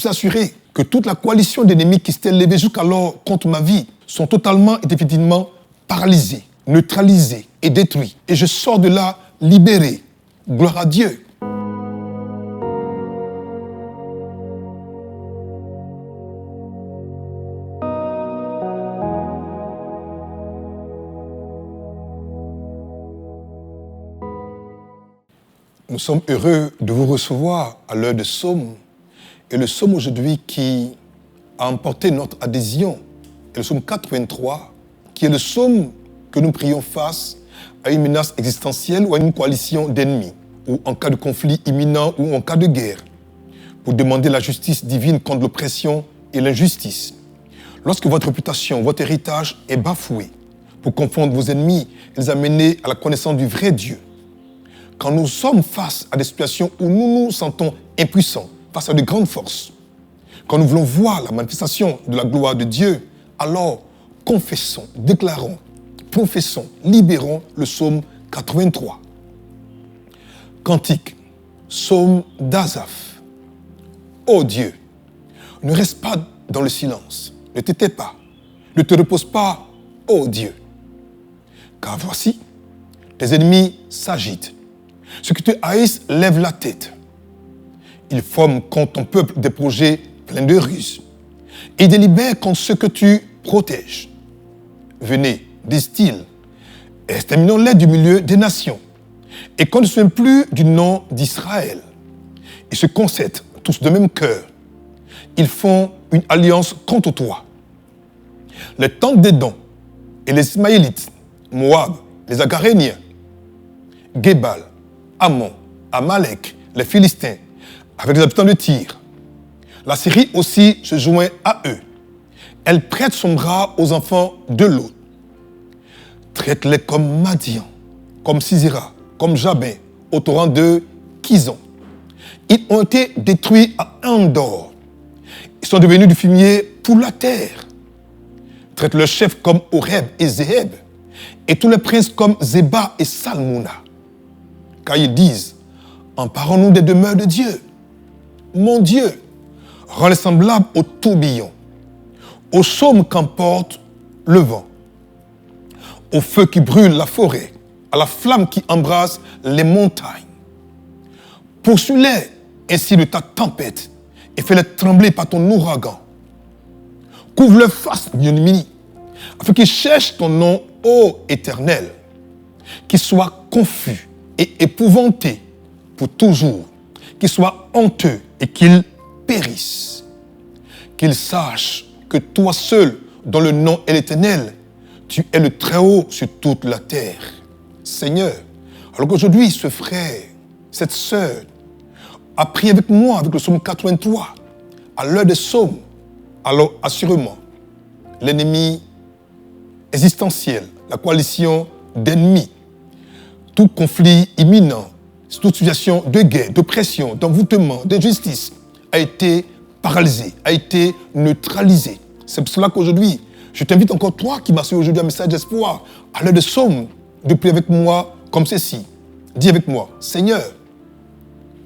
suis assuré que toute la coalition d'ennemis qui s'était levée jusqu'alors contre ma vie sont totalement et définitivement paralysés, neutralisés et détruits. Et je sors de là libéré. Gloire à Dieu. Nous sommes heureux de vous recevoir à l'heure de Psaume. Et le psaume aujourd'hui qui a emporté notre adhésion est le psaume 83, qui est le psaume que nous prions face à une menace existentielle ou à une coalition d'ennemis, ou en cas de conflit imminent ou en cas de guerre, pour demander la justice divine contre l'oppression et l'injustice. Lorsque votre réputation, votre héritage est bafoué, pour confondre vos ennemis et les amener à la connaissance du vrai Dieu. Quand nous sommes face à des situations où nous nous sentons impuissants, face à de grandes forces, quand nous voulons voir la manifestation de la gloire de Dieu, alors confessons, déclarons, professons, libérons le psaume 83. Cantique, psaume d'Asaph. Ô Dieu, ne reste pas dans le silence, ne t'étais pas, ne te repose pas, ô Dieu. Car voici, tes ennemis s'agitent. Ceux qui te haïssent lèvent la tête. Ils forment contre ton peuple des projets pleins de ruses. Ils délibèrent contre ceux que tu protèges. Venez, disent-ils, exterminons-les du milieu des nations. Et qu'on ne se souvienne plus du nom d'Israël. Ils se concèdent tous de même cœur. Ils font une alliance contre toi. Les tentes d'Édom et les Ismaélites, Moab, les Agaréniens, Gébal, Ammon, Amalek, les Philistins, avec les habitants de Tyr. La Syrie aussi se joint à eux. Elle prête son bras aux enfants de Lot. Traite-les comme Madian, comme Sisera, comme Jabin, au torrent de Kizon. Ils ont été détruits à Andor. Ils sont devenus du fumier pour la terre. Traite leurs chefs comme Oreb et Zéheb, et tous les princes comme Zéba et Salmouna. Car ils disent, emparons-nous des demeures de Dieu. Mon Dieu, rends-les semblables au tourbillon, au chaume qu'emporte le vent, au feu qui brûle la forêt, à la flamme qui embrase les montagnes. Poursuis-les ainsi de ta tempête et fais-les trembler par ton ouragan. Couvre leur face d'ignominie, afin qu'ils cherchent ton nom, ô Éternel, qu'ils soient confus et épouvantés pour toujours, qu'ils soient honteux et qu'ils périssent. Qu'ils sachent que toi seul, dont le nom est l'Éternel, tu es le Très-Haut sur toute la terre. Seigneur, alors qu'aujourd'hui, ce frère, cette sœur, a prié avec moi, avec le psaume 83, à l'heure des psaumes, alors assurément, l'ennemi existentiel, la coalition d'ennemis, tout conflit imminent, toute situation de guerre, d'oppression, d'envoûtement, d'injustice a été paralysé, a été neutralisé. C'est pour cela qu'aujourd'hui, je t'invite encore, toi qui m'as reçu aujourd'hui un message d'espoir, à l'heure de psaume, de prier avec moi comme ceci. Dis avec moi, Seigneur,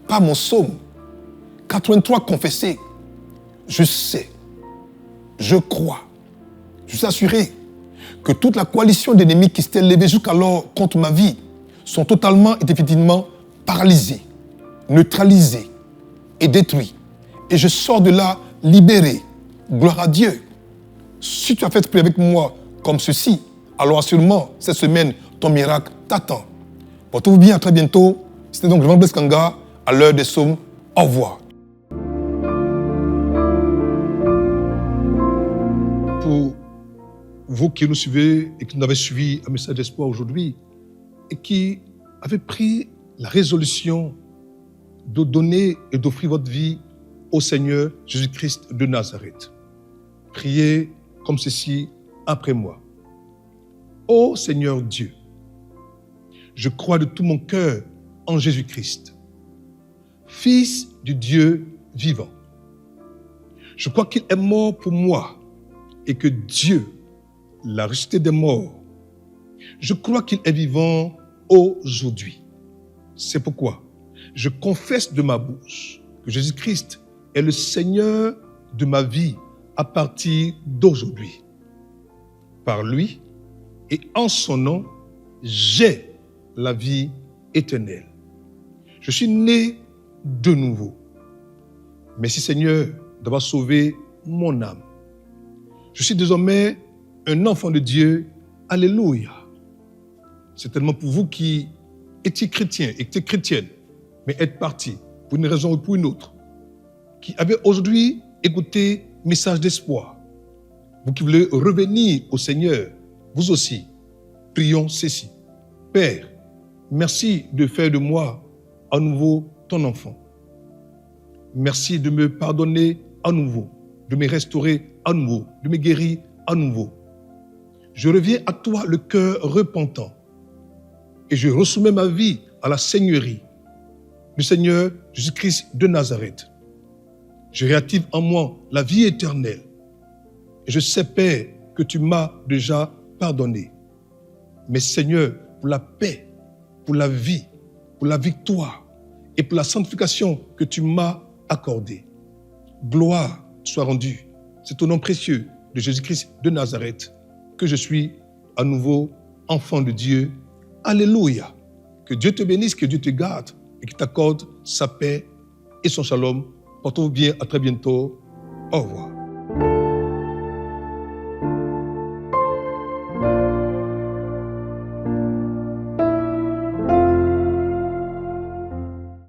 par mon psaume 83 confessé, je sais, je crois, je suis assuré que toute la coalition d'ennemis qui s'était levée jusqu'alors contre ma vie sont totalement et définitivement paralysés, neutralisés et détruits. Et je sors de là libéré. Gloire à Dieu. Si tu as fait ce prière avec moi comme ceci, alors assurément, cette semaine, ton miracle t'attend. Portez-vous bien, à très bientôt. C'était donc Jean Blaise Kanga, à l'heure des psaumes. Au revoir. Pour vous qui nous suivez et qui nous avez suivi un message d'espoir aujourd'hui et qui avez pris la résolution de donner et d'offrir votre vie au Seigneur Jésus-Christ de Nazareth. Priez comme ceci après moi. Ô Seigneur Dieu, je crois de tout mon cœur en Jésus-Christ, Fils du Dieu vivant. Je crois qu'il est mort pour moi et que Dieu l'a ressuscité des morts. Je crois qu'il est vivant aujourd'hui. C'est pourquoi je confesse de ma bouche que Jésus-Christ est le Seigneur de ma vie à partir d'aujourd'hui. Par lui et en son nom, j'ai la vie éternelle. Je suis né de nouveau. Merci Seigneur d'avoir sauvé mon âme. Je suis désormais un enfant de Dieu. Alléluia. C'est tellement pour vous qui étiez chrétiens, étiez chrétiennes, mais êtes partis pour une raison ou pour une autre, qui avez aujourd'hui écouté message d'espoir. Vous qui voulez revenir au Seigneur, vous aussi, prions ceci. Père, merci de faire de moi à nouveau ton enfant. Merci de me pardonner à nouveau, de me restaurer à nouveau, de me guérir à nouveau. Je reviens à toi le cœur repentant et je ressoumets ma vie à la Seigneurie du Seigneur Jésus-Christ de Nazareth. Je réactive en moi la vie éternelle et je sais, Père, que tu m'as déjà pardonné. Mais Seigneur, pour la paix, pour la vie, pour la victoire et pour la sanctification que tu m'as accordée, gloire soit rendue. C'est au nom précieux de Jésus-Christ de Nazareth que je suis à nouveau enfant de Dieu. Alléluia. Que Dieu te bénisse, que Dieu te garde et qu'il t'accorde sa paix et son shalom. Portez-vous bien, à très bientôt. Au revoir.